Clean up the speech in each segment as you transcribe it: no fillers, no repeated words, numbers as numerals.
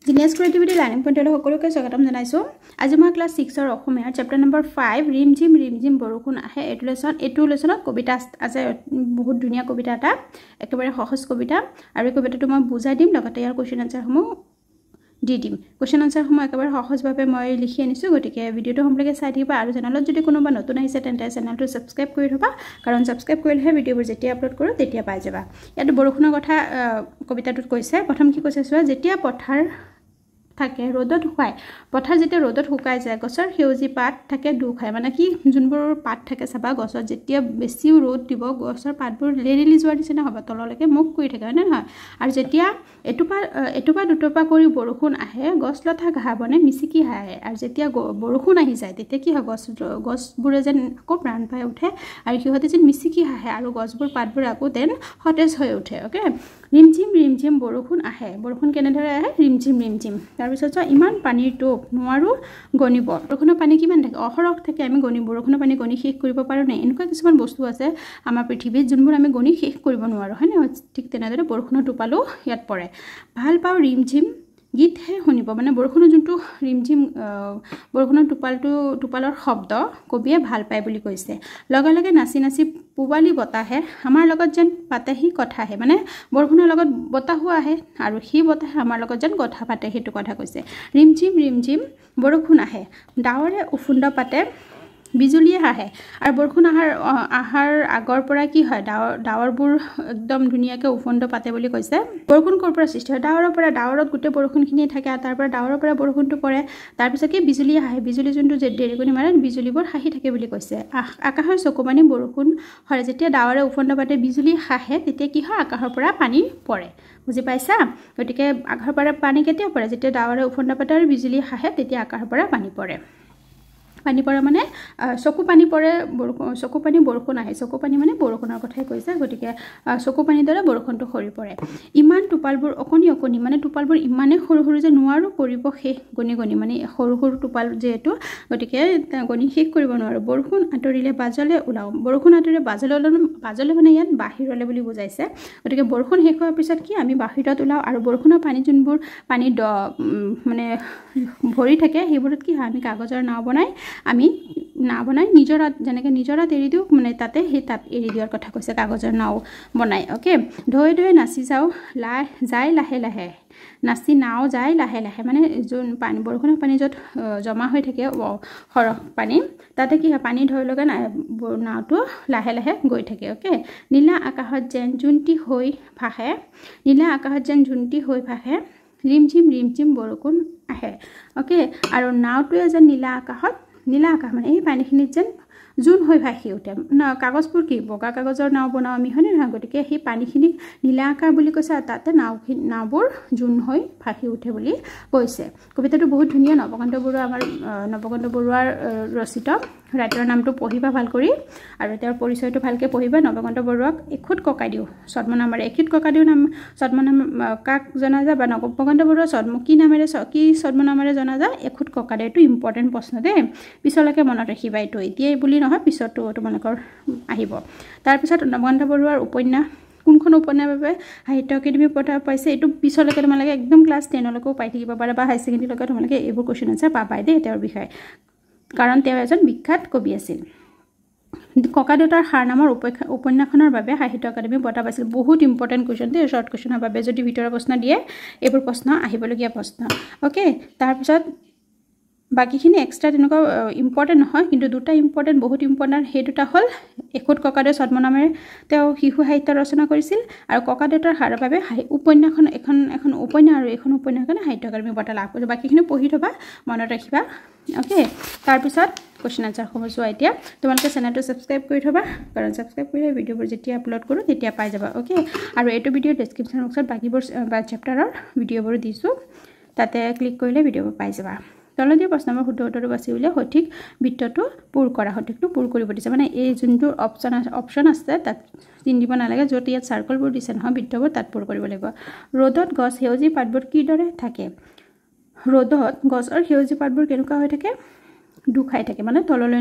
Genius creativity learning পইণ্টলৈ সকলোকে স্বাগতম জনাইছোঁ। আজি মই ক্লাছ 6ৰ অসমীয়াৰ চেপ্টাৰ নম্বৰ 5 ৰিমঝিম বৰষুণ আহে এইটো লেছনত কবিতা আছে। বহুত ধুনীয়া কবিতা এটা, একেবাৰে সহজ কবিতা, আৰু এই কবিতাটো মই বুজাই দিম, লগতে ইয়াৰ কুৱেশ্যন আনচাৰসমূহ দি দিম। কুৱেশ্যন আনচাৰসমূহ একেবাৰে সহজভাৱে মই লিখি আনিছোঁ, গতিকে ভিডিঅ'টো সম্পূৰ্ণকৈ চাই থাকিবা। আৰু চেনেলত যদি কোনোবা নতুন আহিছে তেন্তে চেনেলটো ছাবস্ক্ৰাইব কৰি থ'বা, কাৰণ ছাবস্ক্ৰাইব কৰিলেহে ভিডিঅ'বোৰ যেতিয়া আপলোড কৰোঁ তেতিয়া পাই যাবা। ইয়াত বৰষুণৰ কথা কবিতাটোত কৈছে। প্ৰথম কি কৈছে চোৱা, যেতিয়া পথাৰ থাকে ৰ'দত শুকায়, পথাৰ যেতিয়া ৰ'দত শুকাই যায়, গছৰ সেউজী পাত থাকে দু খায়। মানে কি, যোনবোৰ পাত থাকে চাবা গছত, যেতিয়া বেছি ৰ'দ দিব গছৰ পাতবোৰ লেৰেলি যোৱাৰ নিচিনা হ'ব, তললৈকে মুখ কৰি থাকে, হয় নে নহয়? আৰু যেতিয়া এটোপা দুটোপা কৰি বৰষুণ আহে, গছ লতা ঘাঁহ বনে মিচিকি হাঁহে। আৰু যেতিয়া বৰষুণ আহি যায় তেতিয়া কি হয়, গছবোৰে যেন আকৌ প্ৰাণ পাই উঠে, আৰু সিহঁতে যেন মিচিকি হাঁহে, আৰু গছবোৰ পাতবোৰ আকৌ যেন সতেজ হৈ উঠে। অ'কে, ৰিমঝিম বৰষুণ আহে। বৰষুণ কেনেদৰে আহে? ৰিমঝিম। তাৰপিছত চোৱা, ইমান পানীৰ টোপ নোৱাৰোঁ গণিব। বৰষুণৰ পানী কিমান থাকে? অহৰহ থাকে। আমি বৰষুণৰ পানী গণি শেষ কৰিব পাৰোঁ নে? এনেকুৱা কিছুমান বস্তু আছে আমাৰ পৃথিৱীত যোনবোৰ আমি গণি শেষ কৰিব নোৱাৰোঁ, হয় নে? ঠিক তেনেদৰে বৰষুণৰ টোপালো ইয়াত পৰে। ভাল পাওঁ ৰিমঝিম গীতহে শুনিব। মানে বৰষুণৰ যোনটো ৰিমঝিম বৰষুণৰ টোপালৰ শব্দ কবিয়ে ভাল পায় বুলি কৈছে। লগে লগে নাচি নাচি পূবালী বতাহে আমাৰ লগত যেন পাতেহি কথাহে। মানে বৰষুণৰ লগত বতাহো আহে, আৰু সেই বতাহে আমাৰ লগত যেন কথা পাতে, সেইটো কথা কৈছে। ৰিমঝিম বৰষুণ আহে, ডাৱৰে উফুন্দ পাতে, বিজুলীয়ে হাঁহে। আৰু বৰষুণ আহাৰ আগৰ পৰা কি হয়, ডাৱৰবোৰ একদম ধুনীয়াকৈ উফন্দ পাতে বুলি কৈছে। বৰষুণ ক'ৰ পৰা সৃষ্টি হয়? ডাৱৰৰ পৰা। ডাৱৰত গোটেই বৰষুণখিনি থাকে, আৰু তাৰ পৰা ডাৱৰৰ পৰা বৰষুণটো পৰে। তাৰপিছত কি, বিজুলীয়ে হাঁহে। বিজুলী যোনটো দেৰিকণি মাৰে, বিজুলীবোৰ হাঁহি থাকে বুলি কৈছে। আকাশৰ চকুপানী বৰষুণ হয়। যেতিয়া ডাৱৰে উফন্দ পাতে, বিজুলী হাঁহে, তেতিয়া কি হয়, আকাশৰ পৰা পানী পৰে। বুজি পাইছা? গতিকে আকাশৰ পৰা পানী কেতিয়া পৰে? যেতিয়া ডাৱৰে উফন্দ পাতে আৰু বিজুলী হাঁহে, তেতিয়া আকাশৰ পৰা পানী পৰে। মানে চকু পানী পৰে, চকু পানী বৰষুণ আহে। চকু পানী মানে বৰষুণৰ কথাই কৈছে, গতিকে চকু পানীৰ দৰে বৰষুণটো সৰি পৰে। ইমান টোপালবোৰ অকণি, মানে টোপালবোৰ ইমানেই সৰু সৰু যে নোৱাৰোঁ কৰিব শেষ গণি, মানে সৰু সৰু টোপাল যিহেতু, গতিকে গণি শেষ কৰিব নোৱাৰোঁ। বৰষুণ আঁতৰিলে বাজলে ওলাওঁ। বৰষুণ আঁতৰিলে বাজলে মানে ইয়াত বাহিৰলৈ বুলি বুজাইছে। গতিকে বৰষুণ শেষ হোৱাৰ পিছত কি, আমি বাহিৰত ওলাওঁ, আৰু বৰষুণৰ পানী যোনবোৰ পানী মানে ভৰি থাকে, সেইবোৰত কি হয়, আমি কাগজৰ নাও বনাই নিজৰাত, যেনেকৈ নিজৰাত এৰি দিওঁ, মানে তাত এৰি দিয়াৰ কথা কৈছে, কাগজৰ নাও বনাই। অ'কে, ঢৈ নাচি যাওঁ লাহে লাহে, নাচি নাও যায় লাহে লাহে। মানে যোন পানী, বৰষুণৰ পানী য'ত জমা হৈ থাকে সৰহ পানী, তাতে কি হয়, পানী ঢৈ লগে নাওটো লাহে লাহে গৈ থাকে। অ'কে, নীলা আকাশত যেন জোনটি হৈ ভাসে, ৰিমঝিম বৰষুণ আহে। অ'কে, আৰু নাওটোৱে যেন নীলা আকাশ মানে এই পানীখিনিত যেন জোন হৈ ভাসি উঠে। কাগজবোৰ কি, বগা কাগজৰ নাও বনাওঁ আমি, হয়নে নহয়? গতিকে সেই পানীখিনিক নীলা আকাৰ বুলি কৈছে, আৰু তাতে নাওবোৰ জোন হৈ ভাসি উঠে বুলি কৈছে। কবিতাটো বহুত ধুনীয়া। নৱকান্ত বৰুৱাৰ ৰচিত। ৰাইটাৰৰ নামটো পঢ়িবা ভাল কৰি, আৰু তেওঁৰ পৰিচয়টো ভালকৈ পঢ়িবা। নৱকান্ত বৰুৱাক এখুত ককাইদেউ ছদ্মনামেৰে, এখুত ককাইদেউ ছদ্মনাম কাক জনা যায়, বা নৱকান্ত বৰুৱা কি ছদ্মনামেৰে জনা যায়? এখুত ককাইদেউটো ইম্পৰ্টেণ্ট প্ৰশ্ন দেই, পিছলৈকে মনত ৰাখিবা এইটো, এতিয়াই বুলি নহয়, পিছতো তোমালোকৰ আহিব। তাৰপিছত নৱকান্ত বৰুৱাৰ উপন্যাস, কোনখন উপন্যাসৰ বাবে সাহিত্য একাডেমি বঁটা পাইছে, এইটো পিছলৈকে তোমালোকে একদম ক্লাছ 10লৈকেও পাই থাকিব পাৰে, বা হাই ছেকেণ্ডেৰীলৈকে তোমালোকে এইবোৰ কুৱেশ্যন আনচাৰ পাবাই দেই তেওঁৰ বিষয়ে, কাৰণ তেওঁ এজন বিখ্যাত কবি আছিল। ককাদেউতাৰ সাৰ নামৰ উপন্যাসখনৰ বাবে সাহিত্য একাডেমি বঁটা পাইছিল। বহুত ইম্পৰ্টেণ্ট কুৱেশ্যন দেই, শ্বৰ্ট কুৱেশ্যনৰ বাবে যদি ভিতৰৰ প্ৰশ্ন দিয়ে, এইবোৰ প্ৰশ্ন আহিবলগীয়া প্ৰশ্ন। অ'কে, তাৰপিছত বাকীখিনি এক্সট্ৰা তেনেকুৱা ইম্পৰ্টেণ্ট নহয়, কিন্তু দুটা বহুত ইম্পৰ্টেণ্ট। সেই দুটা হ'ল, এখুত ককাদেউ ছদ্মনামেৰে তেওঁ শিশু সাহিত্য ৰচনা কৰিছিল, আৰু ককাদেউতাৰ সাৰৰ বাবে উপন্যাসখন এখন উপন্যাস, আৰু এইখন উপন্যাসৰ কাৰণে সাহিত্য একাডেমি বঁটা লাভ কৰিছে। বাকীখিনি পঢ়ি থ'বা, মনত ৰাখিবা। অ'কে, তাৰপিছত কুৱেশ্যন আনচাৰসমূহ চোৱা। এতিয়া তোমালোকে চেনেলটো ছাবস্ক্ৰাইব কৰি থ'বা, কাৰণ ছাবস্ক্ৰাইব কৰিলে ভিডিঅ'বোৰ যেতিয়া আপলোড কৰোঁ তেতিয়া পাই যাবা। অ'কে, আৰু এইটো ভিডিঅ'ৰ ডেছক্ৰিপশ্যন বক্সত বাকীবোৰ চেপ্টাৰৰ ভিডিঅ'বোৰো দিছোঁ, তাতে ক্লিক কৰিলে ভিডিঅ'বোৰ পাই যাবা। তলত দিয়া প্ৰশ্ন নম্বৰ শুদ্ধ উত্তৰটো বাছি উলিয়াই সঠিক বৃত্তটো পূৰ কৰা। সঠিকটো পূৰ কৰিব দিছে, মানে এই যোনটো অপশ্যন আছে তাত চিন দিব নালাগে, য'ত ইয়াত চাৰ্কলবোৰ দিছে নহয় বৃত্তবোৰ, তাত পূৰ কৰিব লাগিব। ৰ'দত গছ সেউজী পাতবোৰ কিদৰে থাকে? ৰ'দত গছৰ সেউজী পাতবোৰ কেনেকুৱা হৈ থাকে? দুখাই থাকে, মানে তললৈ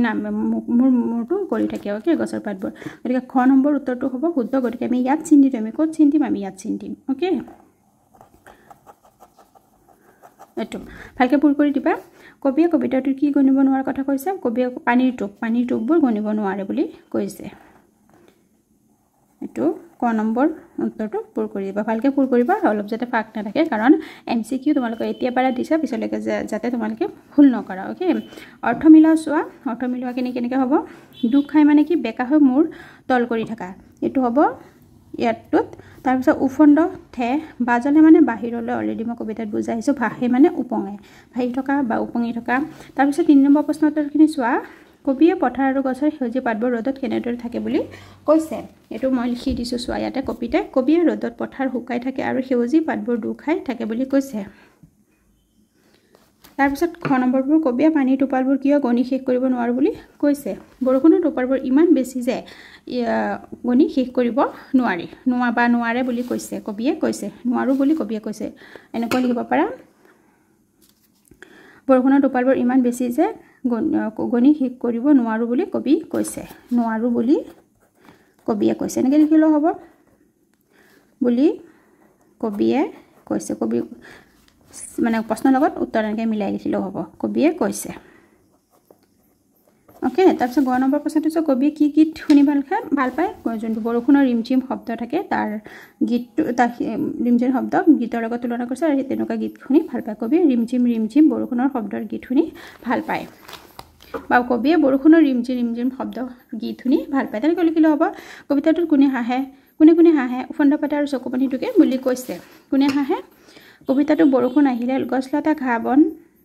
মূৰটো কৰি থাকে। অ'কে, গছৰ পাতবোৰ। গতিকে খ নম্বৰ উত্তৰটো হ'ব শুদ্ধ। গতিকে আমি ইয়াত চিন দিম। আমি ক'ত চিন দিম? আমি ইয়াত চিন দিম। অ'কে, এইটো ভালকৈ পূৰ কৰি দিবা কবিয়ে কবিতাটোৰ কি গণিব নোৱাৰাৰ কথা কৈছে কবিয়ে পানীৰ টোপবোৰ গণিব নোৱাৰে বুলি কৈছে এইটো ক নম্বৰ উত্তৰটো পূৰ কৰি দিবা ভালকৈ পূৰ কৰিবা অলপ যাতে ফাক নাথাকে কাৰণ MCQ তোমালোকে এতিয়া পাৰা দিছা পিছলৈকে যাতে তোমালোকে ভুল নকৰা ওকে অৰ্থ মিলোৱা চোৱা অৰ্থ মিলোৱা কেনেকৈ হ'ব দুখ খাই মানে কি বেকা হৈ মূৰ তল কৰি থকা এইটো হ'ব ইয়াতটোত তাৰপিছত উফন্দ ঠে বাজলে মানে বাহিৰলৈ অলৰেডি মই কবিতাত বুজাইছোঁ ভাষে মানে উপঙে ভাহি থকা বা উপঙি থকা তাৰপিছত 3 নম্বৰ প্ৰশ্ন উত্তৰখিনি চোৱা কবিয়ে পথাৰ আৰু গছৰ সেউজীয়া পাতবোৰ ৰ'দত কেনেদৰে থাকে বুলি কৈছে এইটো মই লিখি দিছোঁ চোৱা ইয়াতে কবিয়ে ৰ'দত পথাৰ শুকাই থাকে আৰু সেউজীয়া পাতবোৰ দুখাই থাকে বুলি কৈছে তাৰপিছত খ নম্বৰবোৰ কবিয়ে পানীৰ টোপালবোৰ কিয় গণি শেষ কৰিব নোৱাৰো বুলি কৈছে বৰষুণৰ টোপালবোৰ ইমান বেছি যে গণি শেষ কৰিব নোৱাৰে বুলি কৈছে কবিয়ে কৈছে নোৱাৰো বুলি কবিয়ে কৈছে এনেকৈ লিখিব পাৰা বৰষুণৰ টোপালবোৰ ইমান বেছি যে গণি শেষ কৰিব নোৱাৰো বুলি কবি কৈছে নোৱাৰো বুলি কবিয়ে কৈছে এনেকৈ লিখিলেও হ'ব বুলি কবিয়ে কৈছে কবি মানে প্ৰশ্নৰ লগত উত্তৰ এনেকৈ মিলাই লিখিলেও হ'ব কবিয়ে কৈছে ওকে তাৰপিছত 9 নম্বৰ প্ৰশ্নটো আছে কবিয়ে কি গীত শুনি ভাল পায় যোনটো বৰষুণৰ ৰিমঝিম শব্দ থাকে তাৰ গীতটো ৰিমঝিম শব্দ গীতৰ লগত তুলনা কৰিছে আৰু তেনেকুৱা গীত শুনি ভাল পায় কবিয়ে ৰিমঝিম বৰষুণৰ শব্দৰ গীত শুনি ভাল পায় বা কবিয়ে বৰষুণৰ ৰিমঝিম শব্দ গীত শুনি ভাল পায় তেনেকৈ লিখিলেও হ'ব কবিতাটোত কোনে হাঁহে উফন্দ পাতে আৰু চকুপানীটোকে বুলি কৈছে কোনে হাঁহে কবিতাটো বৰষুণ আহিলে গছলতা ঘাঁহ বন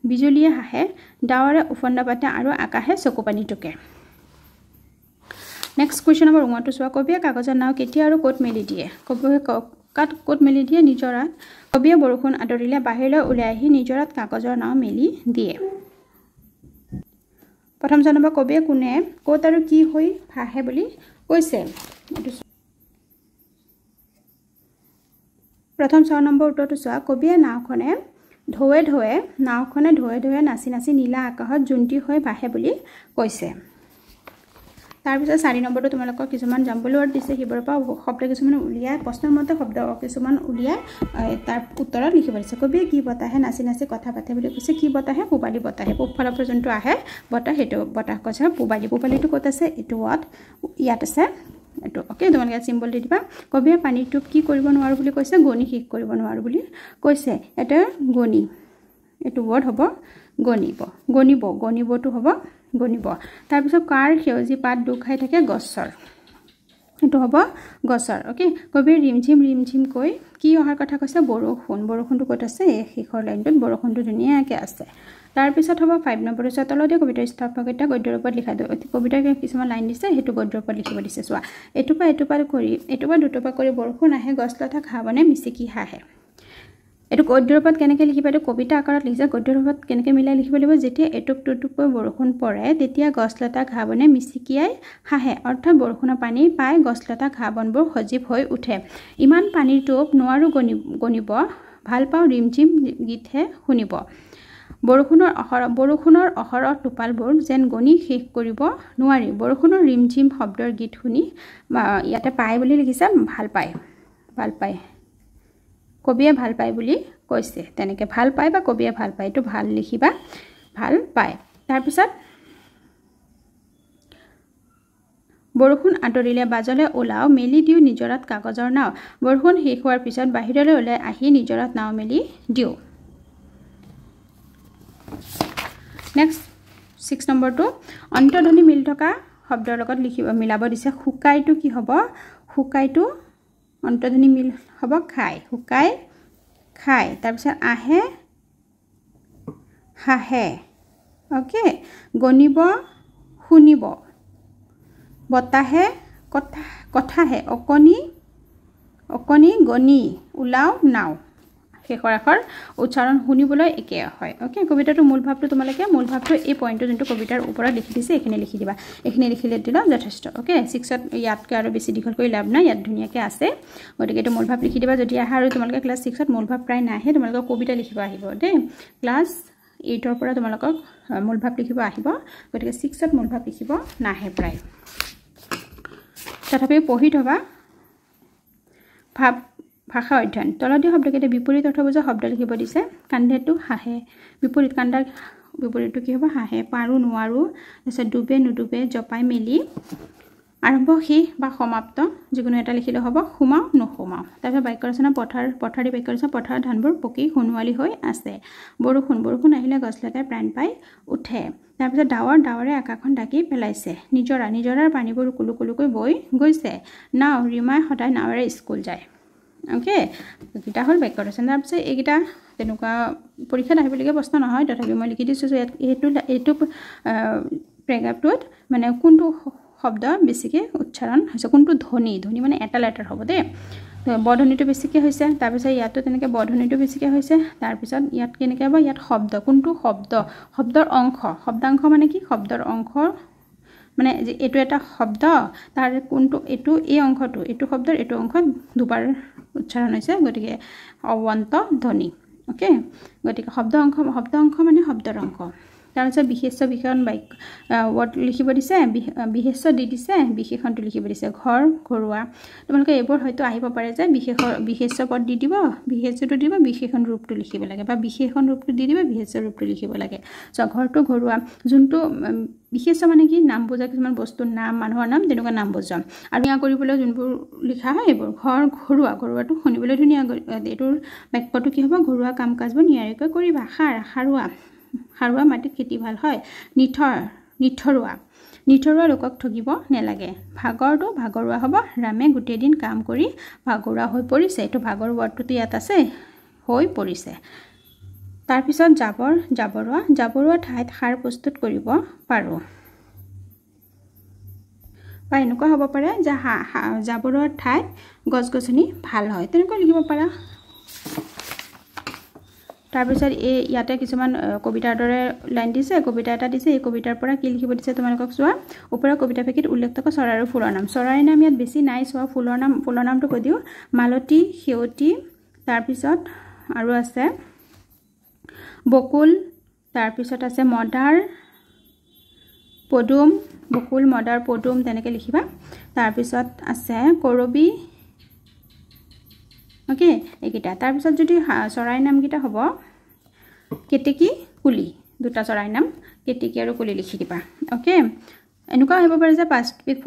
বিজুলীয়ে হাঁহে ডাৱৰে উফন্দ পাতে আৰু আকাশে চকুপানীটোকে নেক্সট কুৱেশ্যন নম্বৰ 9টো চোৱা কবিয়ে কাগজৰ নাও কেতিয়া আৰু ক'ত মেলি দিয়ে কবিয়ে ক'ত মেলি দিয়ে নিজৰাত কবিয়ে বৰষুণ আদৰিলে বাহিৰলৈ ওলাই আহি নিজৰাত কাগজৰ নাও মেলি দিয়ে প্ৰথম নম্বৰ কবিয়ে কোনে ক'ত আৰু কি হৈ ভাহে বুলি কৈছে প্ৰথম 6 নম্বৰ উত্তৰটো চোৱা কবিয়ে নাওখনে ঢৌৱে নাচি নীলা আকাশত জুন্তি হৈ ভাহে বুলি কৈছে তাৰপিছত 4 নম্বৰটো তোমালোকক কিছুমান জাম্বল ৱৰ্ড দিছে হিবৰ পৰা শব্দ কিছুমান উলিয়াই প্ৰশ্নৰ মতে শব্দ কিছুমান উলিয়াই তাৰ উত্তৰত লিখিব দিছে কবিয়ে কি বতাহে নাচি কথা পাতে বুলি কৈছে কি বতাহে পূবালী বতাহে পূবফালৰ পৰা যোনটো আহে বতাহ সেইটো বতাহ কৈছে পূবালীটো ক'ত আছে এইটো ইয়াত আছে এইটো ওকে তোমালোকে চিম্বল দি দিবা কবিয়ে পানীৰ টোপ কি কৰিব নোৱাৰো বুলি কৈছে গণি শেষ কৰিব নোৱাৰো বুলি কৈছে এটা গণি এইটো ৱৰ্ড হ'ব গণিবটো হ'ব গণিব তাৰপিছত কাৰ সেউজীয়া পাত দুখাই থাকে গছৰ এইটো হ'ব গছৰ ওকে কবিয়ে ৰিমঝিম কৈ কি অহাৰ কথা কৈছে বৰষুণটো ক'ত আছে এই শেষৰ লাইনটোত বৰষুণটো ধুনীয়াকৈ আছে তাৰপিছত হ'ব 5 নম্বৰৰ তলতে কবিতাৰ স্থাপকতা গদ্যৰ ওপৰত লিখা কবিতাৰ কিছুমান লাইন দিছে সেইটো গদ্যৰ ওপৰত লিখিব দিছে চোৱা এটুপা দুটুপা কৰি বৰষুণ আহে গছলতা ঘাঁহ বনে মিচিকি হাঁহে এইটো গদ্যৰ ওপৰত কেনেকৈ লিখিবা এইটো কবিতা আকাৰত লিখিছে গদ্যৰ ওপৰত কেনেকৈ মিলাই লিখিব লাগিব যেতিয়া এটুপ টুটুপকৈ বৰষুণ পৰে তেতিয়া গছলতা ঘাঁহ বনে মিচিকিয়াই হাঁহে অৰ্থাৎ বৰষুণৰ পানী পাই গছলতা ঘাঁহ বনবোৰ সজীৱ হৈ উঠে ইমান পানীৰ টোপ নোৱাৰো গণিব ভাল পাওঁ ৰিমঝিম গীতহে শুনিব বৰষুণৰ অহৰহ টোপালবোৰ যেন গণি শেষ কৰিব নোৱাৰি বৰষুণৰ ৰিমঝিম শব্দৰ গীত শুনি ইয়াতে পায় বুলি লিখিছে ভাল পায় কবিয়ে ভাল পায় বুলি কৈছে তেনেকৈ ভাল পায় বা কবিয়ে ভাল পায় এইটো ভাল লিখিবা ভাল পায় তাৰপিছত বৰষুণ আঁতৰিলে বাজলে ওলাও মেলি দিওঁ নিজৰাত কাগজৰ নাও বৰষুণ শেষ হোৱাৰ পিছত বাহিৰলৈ ওলাই আহি নিজৰাত নাও মেলি দিওঁ নেক্সট 6 নম্বৰটো অন্তৰ্ধ্বনি মিল থকা শব্দৰ লগত মিলাব দিছে শুকাইটো কি হ'ব শুকাইটো অন্তৰ্ধ্বনি মিল হ'ব শুকাই খাই তাৰপিছত আহে হাঁহে ওকে গণিব শুনিব বতাহে কথাহে অকণি গণি ওলাও নাও শেষৰ আখৰ উচ্চাৰণ শুনিবলৈ একে হয় ওকে কবিতাটো মূল ভাৱটো তোমালোকে মূল ভাৱটো এই পইণ্টটো যোনটো কবিতাৰ ওপৰত লিখি দিছে এইখিনি লিখি দিবা এইখিনি লিখিলে দিলা যথেষ্ট ওকে 6ত ইয়াতকৈ আৰু বেছি দীঘল কৰি লাভ নাই ইয়াত ধুনীয়াকৈ আছে গতিকে এইটো মূল ভাৱ লিখি দিবা যদি আহা আৰু তোমালোকে ক্লাছ 6ত মূল ভাৱ প্ৰায় নাহে তোমালোকক কবিতা লিখিব আহিব দেই ক্লাছ 8ৰ পৰা তোমালোকক মূল ভাৱ লিখিব আহিব গতিকে 6ত মূল ভাৱ লিখিব নাহে প্ৰায় তথাপিও পঢ়ি থবা ভাৱ ভাষা অধ্যয়ন তলত দিয়া শব্দকেইটা বিপৰীত অৰ্থ বুজা শব্দ লিখিব দিছে কান্ধেটো হাঁহে বিপৰীত কান্দাৰ বিপৰীতটো কি হ'ব হাঁহে পাৰো নোৱাৰো তাৰপিছত ডুবে নুডুবে জপাই মেলি আৰম্ভ শেষ বা সমাপ্ত যিকোনো এটা লিখিলে হ'ব সোমাও নোসোমাও তাৰপিছত বাক্য ৰচনা পথাৰী বাক্য ৰচনা পথাৰৰ ধানবোৰ পকি সোণোৱালী হৈ আছে বৰষুণ আহিলে গছলতাই প্ৰাণ পাই উঠে তাৰপিছত ডাৱৰে আকাশখন ঢাকি পেলাইছে নিজৰাৰ পানীবোৰ কুলু কুলুকৈ বৈ গৈছে নাও ৰিমাই সদায় নাৱেৰে স্কুল যায় ওকে এইকেইটা হ'ল বাক্য ৰচনা তাৰপিছত এইকেইটা তেনেকুৱা পৰীক্ষাত আহিবলগীয়া প্ৰশ্ন নহয় তথাপি মই লিখি দিছোঁ যে এইটো পেৰাগ্ৰাফটোত মানে কোনটো শব্দ বেছিকৈ উচ্চাৰণ হৈছে কোনটো ধ্বনি মানে এটা লেটাৰ হ'ব দেই বৰ্ধনীটো বেছিকৈ হৈছে তাৰপিছত ইয়াতো তেনেকৈ বৰ্ধনীটো বেছিকৈ হৈছে তাৰপিছত ইয়াত কেনেকৈ হ'ব ইয়াত শব্দ কোনটো শব্দৰ শব্দাংশ মানে কি শব্দৰ অংশ মানে এইটো এটা শব্দ তাৰ কোনটো এই অংশটো এইটো শব্দৰ এইটো অংশ দুবাৰ উচ্চাৰণ হৈছে গতিকে অৱন্ত ধ্বনি ওকে গতিকে শব্দ অংশ মানে শব্দৰ অংশ তাৰপিছত বিশেষ্য বিশেষণ বাক্য ৱৰ্ড লিখিব দিছে বিশেষ্য দি দিছে বিশেষণটো লিখিব দিছে ঘৰ ঘৰুৱা তোমালোকে এইবোৰ হয়তো আহিব পাৰে যে বিশেষ্য পদ দি দিব বিশেষ্যটো দিব বিশেষণ ৰূপটো লিখিব লাগে বা বিশেষণ ৰূপটো দি দিব বিশেষ্য ৰূপটো লিখিব লাগে ঘৰটো ঘৰুৱা যোনটো বিশেষ্য মানে কি নাম বুজা কিছুমান বস্তুৰ নাম মানুহৰ নাম তেনেকুৱা নাম বুজা আৰু ইয়া কৰিবলৈ যোনবোৰ লিখা হয় এইবোৰ ঘৰ ঘৰুৱাটো শুনিবলৈ ধুনীয়া এইটোৰ বাক্যটো কি হ'ব ঘৰুৱা কাম কাজবোৰ নিয়াৰিকৈ কৰিবা সাৰুৱা মাটিত খেতি ভাল হয় নিথৰুৱা লোকক ঠগিব নেলাগে ভাগৰুৱা হ'ব ৰামে গোটেই দিন কাম কৰি ভাগৰুৱা হৈ পৰিছে এইটো ভাগৰ ৱৰ্ডটো ইয়াত আছে হৈ পৰিছে তাৰপিছত জাবৰুৱা ঠাইত সাৰ প্ৰস্তুত কৰিব পাৰোঁ বা এনেকুৱা হ'ব পাৰে যে জাবৰুৱা ঠাইত গছ-গছনি ভাল হয় তেনেকুৱা লিখিব পাৰা তাৰপিছত ইয়াতে কিছুমান কবিতাৰ দৰে লাইন দিছে কবিতা এটা দিছে এই কবিতাৰ পৰা কি লিখিব দিছে তোমালোকক চোৱা ওপৰৰ কবিতা ফেকিত উল্লেখ থকা চৰাই আৰু ফুলৰ নাম চৰাইৰ নাম ইয়াত বেছি নাই চোৱা ফুলৰ নামটো কৈ দিওঁ মালতী সেউতী তাৰপিছত আৰু আছে বকুল তাৰপিছত আছে মদাৰ পদুম বকুল মদাৰ পদুম তেনেকৈ লিখিবা তাৰপিছত আছে কৰবী ওকে এইকেইটা তাৰপিছত যদি চৰাই নামকেইটা হ'ব কেতেকী কুলি দুটা চৰাই নাম কেতেকী আৰু কুলি লিখি দিবা ওকে এনেকুৱা আহিব পাৰে যে পাঁচবিধ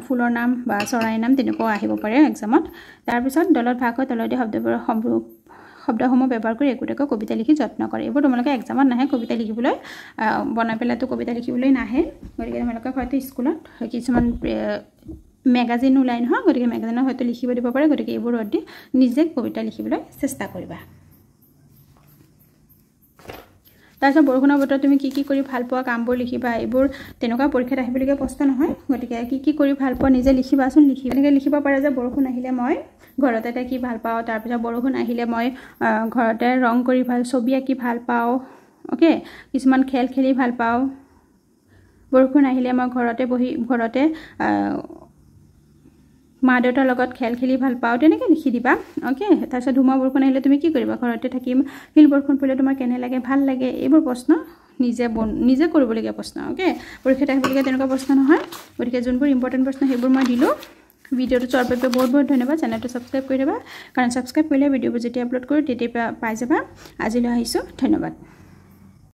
ফুলৰ নাম বা চৰাই নাম তেনেকুৱা আহিব পাৰে এক্সামত তাৰপিছত দলত ভাগ হৈ তলত দিয়া শব্দসমূহ ব্যৱহাৰ কৰি একোটাকৈ কবিতা লিখি যত্ন কৰে এইবোৰ তোমালোকে এক্সামত নাহে কবিতা লিখিবলৈ বনাই পেলাইতো কবিতা লিখিবলৈ নাহে গতিকে তোমালোকে হয়তো স্কুলত কিছুমান মেগাজিন ওলাই নহয় গতিকে মেগাজিনত হয়তো লিখিব দিব পাৰে গতিকে এইবোৰ অতি নিজে কবিতা লিখিবলৈ চেষ্টা কৰিবা তাৰপিছত বৰষুণৰ বতৰত তুমি কি কৰি ভাল পোৱা কামবোৰ লিখিবা এইবোৰ তেনেকুৱা পৰীক্ষাত আহিবলগীয়া প্ৰশ্ন নহয় গতিকে কি কৰি ভাল পোৱা নিজে লিখিবাচোন এনেকৈ লিখিব পাৰে যে বৰষুণ আহিলে মই ঘৰতে থাকি ভাল পাওঁ তাৰপিছত বৰষুণ আহিলে মই ঘৰতে ৰং কৰি ছবি আঁকি ভাল পাওঁ ওকে কিছুমান খেল খেলি ভাল পাওঁ বৰষুণ আহিলে মই ঘৰতে মা দেউতাৰ লগত খেল খেলি ভাল পাওঁ তেনেকৈ লিখি দিবা ওকে তাৰপিছত ধুমা বৰষুণ আহিলে তুমি কি কৰিবা ঘৰতে থাকিম শিল বৰষুণ পৰিলে তোমাৰ কেনে লাগে ভাল লাগে এইবোৰ প্ৰশ্ন নিজে কৰিবলগীয়া প্ৰশ্ন ওকে পৰীক্ষাত আহিবলগীয়া তেনেকুৱা প্ৰশ্ন নহয় গতিকে যোনবোৰ ইম্পৰ্টেণ্ট প্ৰশ্ন সেইবোৰ মই দিলোঁ ভিডিঅ'টো চোৱাৰ বাবে বহুত ধন্যবাদ চেনেলটো ছাবস্ক্ৰাইব কৰি দিবা কাৰণ ছাবস্ক্ৰাইব কৰিলে ভিডিঅ'বোৰ যেতিয়া আপলোড কৰোঁ তেতিয়া পাই যাবা আজিলৈ আহিছোঁ ধন্যবাদ